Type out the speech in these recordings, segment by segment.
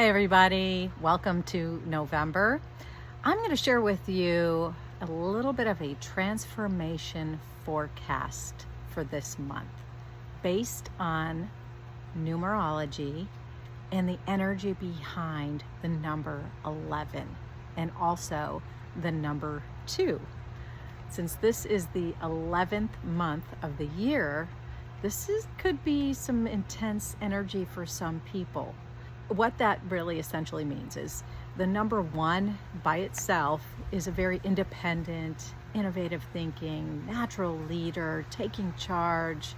Hi everybody, welcome to November. I'm going to share with you a little bit of a transformation forecast for this month based on numerology and the energy behind the number 11 and also the number 2. Since this is the 11th month of the year, could be some intense energy for some people. What that really essentially means is the number 1 by itself is a very independent, innovative thinking, natural leader, taking charge,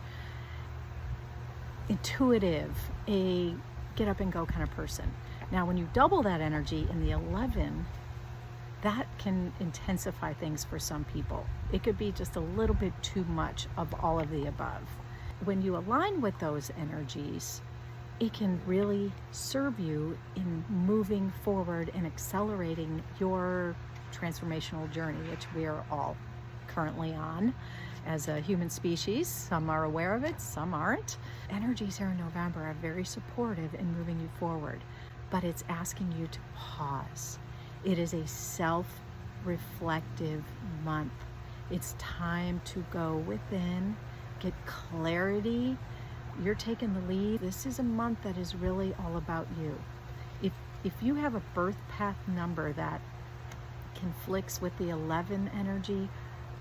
intuitive, a get up and go kind of person. Now, when you double that energy in the 11, that can intensify things for some people. It could be just a little bit too much of all of the above. When you align with those energies, it can really serve you in moving forward and accelerating your transformational journey, which we are all currently on as a human species. Some are aware of it, some aren't. Energies here in November are very supportive in moving you forward, but it's asking you to pause. It is a self-reflective month. It's time to go within, get clarity. You're taking the lead. This is a month that is really all about you. If you have a birth path number that conflicts with the 11 energy,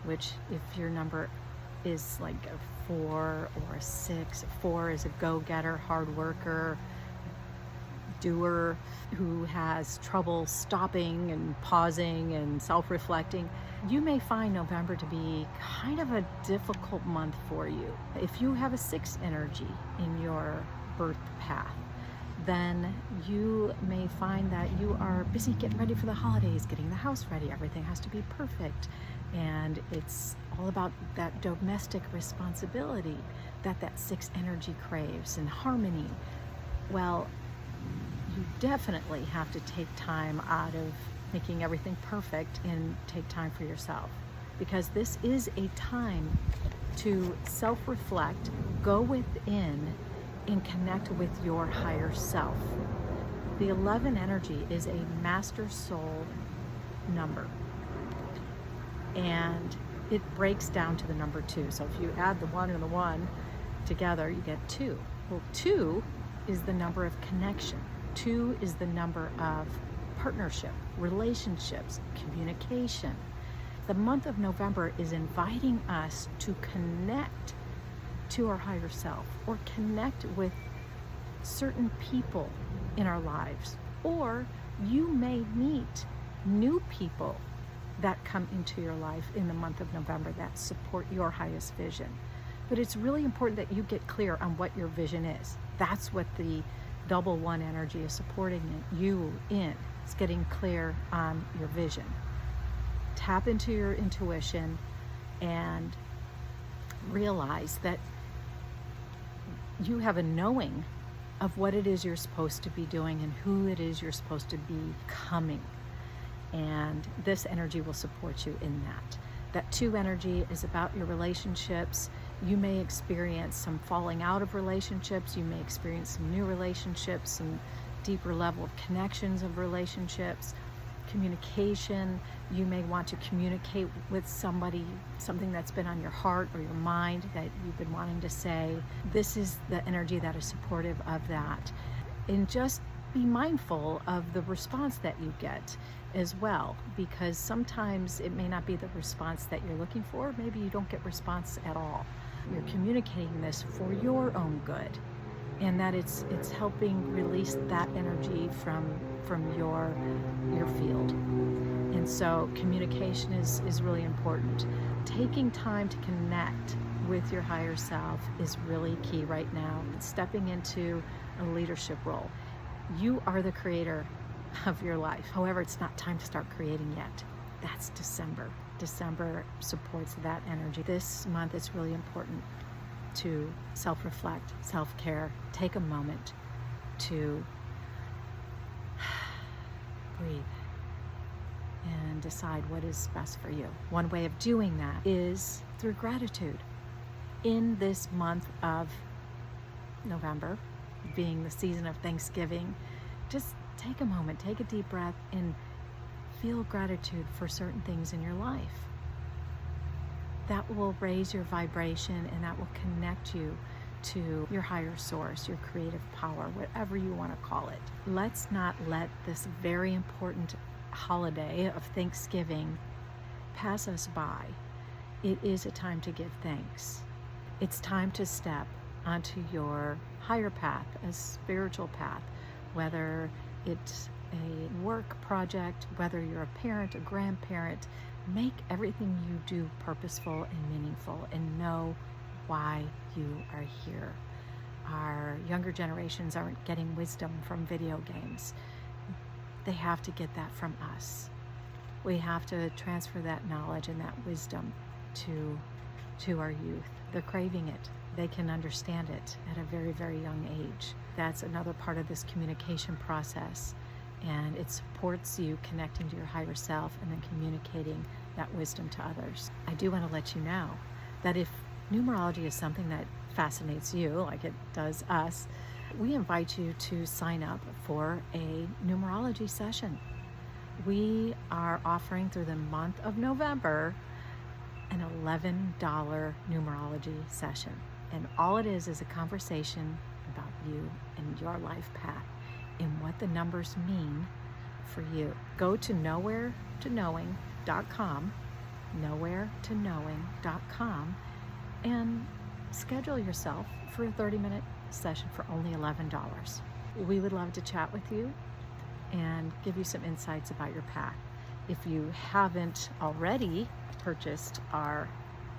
which if your number is like a 4 or a 6, 4 is a go-getter, hard worker, doer who has trouble stopping and pausing and self-reflecting, you may find November to be kind of a difficult month for you. If you have a 6 energy in your birth path, then you may find that you are busy getting ready for the holidays, getting the house ready. Everything has to be perfect. And it's all about that domestic responsibility that 6 energy craves and harmony. Well, you definitely have to take time out of making everything perfect and take time for yourself, because this is a time to self-reflect, go within, and connect with your higher self. The 11 energy is a master soul number, and it breaks down to the number 2. So if you add the 1 and the 1 together, you get 2. Well, 2 is the number of connection. 2 is the number of partnership, relationships, communication. The month of November is inviting us to connect to our higher self, or connect with certain people in our lives. Or you may meet new people that come into your life in the month of November that support your highest vision. But it's really important that you get clear on what your vision is. That's what the double 1 energy is supporting you in. It's getting clear on your vision. Tap into your intuition and realize that you have a knowing of what it is you're supposed to be doing and who it is you're supposed to be becoming. And this energy will support you in that. That 2 energy is about your relationships. You may experience some falling out of relationships. You may experience some new relationships, some deeper level of connections of relationships, communication. You may want to communicate with somebody, something that's been on your heart or your mind that you've been wanting to say. This is the energy that is supportive of that. And just be mindful of the response that you get as well, because sometimes it may not be the response that you're looking for. Maybe you don't get response at all. You're communicating this for your own good, and that it's helping release that energy from your field. And so communication is really important. Taking time to connect with your higher self is really key right now. Stepping into a leadership role. You are the creator of your life. However, it's not time to start creating yet. That's December. December supports that energy. This month it's really important to self-reflect, self-care. Take a moment to breathe and decide what is best for you. One way of doing that is through gratitude. In this month of November, being the season of Thanksgiving, just take a moment, take a deep breath, and feel gratitude for certain things in your life. That will raise your vibration, and that will connect you to your higher source, your creative power, whatever you want to call it. Let's not let this very important holiday of Thanksgiving pass us by. It is a time to give thanks. It's time to step onto your higher path, a spiritual path, whether it's a work project, whether you're a parent, a grandparent. Make everything you do purposeful and meaningful, and know why you are here. Our younger generations aren't getting wisdom from video games. They have to get that from us. We have to transfer that knowledge and that wisdom to our youth. They're craving it. They can understand it at a very, very young age. That's another part of this communication process. And it supports you connecting to your higher self and then communicating that wisdom to others. I do want to let you know that if numerology is something that fascinates you, like it does us, we invite you to sign up for a numerology session. We are offering through the month of November an $11 numerology session. And all it is a conversation about you and your life path and what the numbers mean for you. Go to nowheretonowing.com, nowheretonowing.com, and schedule yourself for a 30-minute session for only $11. We would love to chat with you and give you some insights about your path. If you haven't already purchased our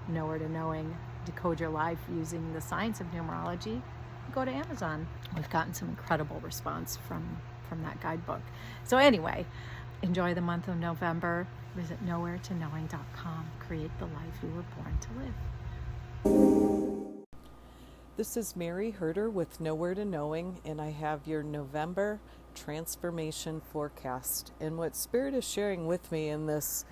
Nowhere to Knowing Decode Your Life using the science of numerology, go to Amazon. We've gotten some incredible response from that guidebook. So anyway, enjoy the month of November. Visit nowheretonowing.com. Create the life you were born to live. This is Mary Herter with Nowhere to Knowing, and I have your November transformation forecast. And what Spirit is sharing with me in this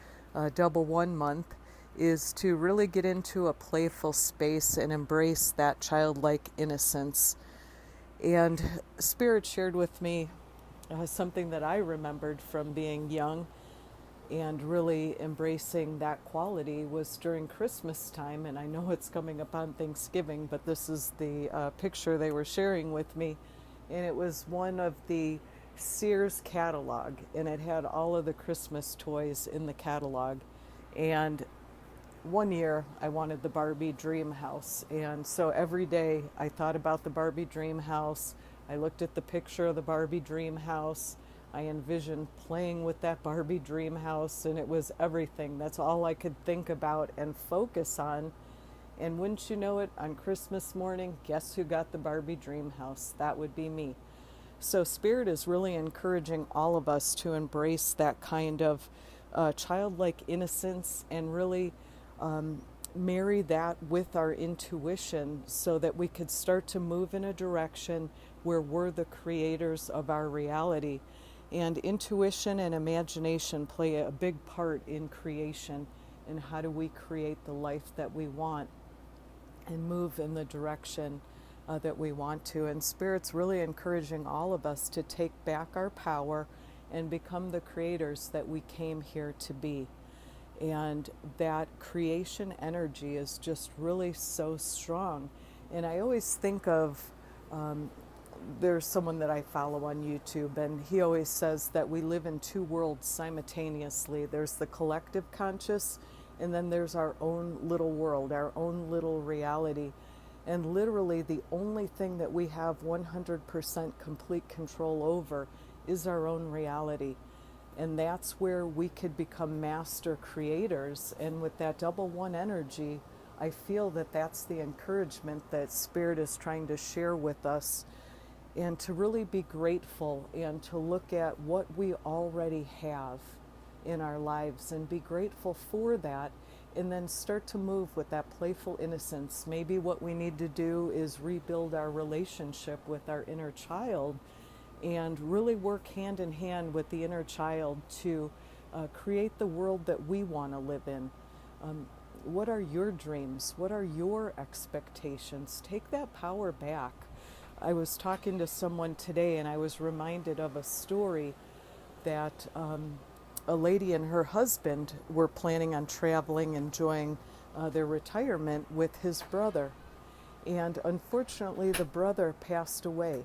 double 1 month is to really get into a playful space and embrace that childlike innocence. And Spirit shared with me something that I remembered from being young and really embracing that quality was during Christmas time. And I know it's coming up on Thanksgiving, but this is the picture they were sharing with me. And it was one of the Sears catalog, and it had all of the Christmas toys in the catalog. And one year I wanted the Barbie dream house, and so every day I thought about the Barbie dream house. I looked at the picture of the Barbie dream house. I envisioned playing with that Barbie dream house, and it was everything. That's all I could think about and focus on. And wouldn't you know it, on Christmas morning, guess who got the Barbie dream house? That would be me. So Spirit is really encouraging all of us to embrace that kind of childlike innocence and really marry that with our intuition so that we could start to move in a direction where we're the creators of our reality. And intuition and imagination play a big part in creation, and how do we create the life that we want and move in the direction that we want to. And Spirit's really encouraging all of us to take back our power and become the creators that we came here to be. And that creation energy is just really so strong. And I always think of, there's someone that I follow on YouTube, and he always says that we live in two worlds simultaneously. There's the collective conscious, and then there's our own little world, our own little reality. And literally the only thing that we have 100% complete control over is our own reality. And that's where we could become master creators. And with that double 1 energy, I feel that that's the encouragement that Spirit is trying to share with us, and to really be grateful and to look at what we already have in our lives and be grateful for that, and then start to move with that playful innocence. Maybe what we need to do is rebuild our relationship with our inner child and really work hand in hand with the inner child to create the world that we want to live in. What are your dreams? What are your expectations? Take that power back. I was talking to someone today and I was reminded of a story that a lady and her husband were planning on traveling, enjoying their retirement with his brother. And unfortunately, the brother passed away.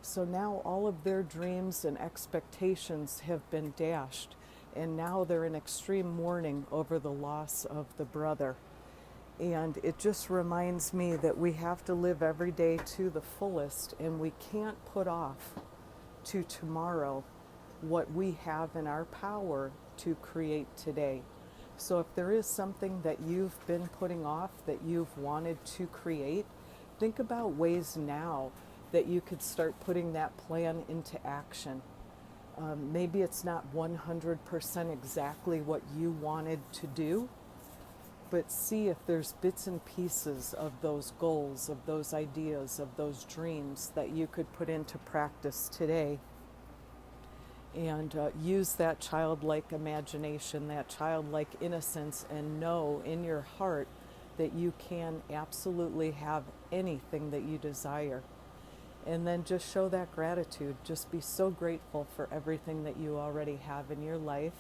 So now all of their dreams and expectations have been dashed. And now they're in extreme mourning over the loss of the brother. And it just reminds me that we have to live every day to the fullest, and we can't put off to tomorrow what we have in our power to create today. So if there is something that you've been putting off that you've wanted to create, think about ways now that you could start putting that plan into action. Maybe it's not 100% exactly what you wanted to do, but see if there's bits and pieces of those goals, of those ideas, of those dreams that you could put into practice today. And use that childlike imagination, that childlike innocence, and know in your heart that you can absolutely have anything that you desire. And then just show that gratitude. Just be so grateful for everything that you already have in your life.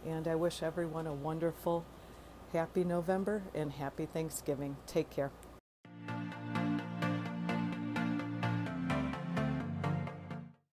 And I wish everyone a wonderful, happy November and happy Thanksgiving. Take care.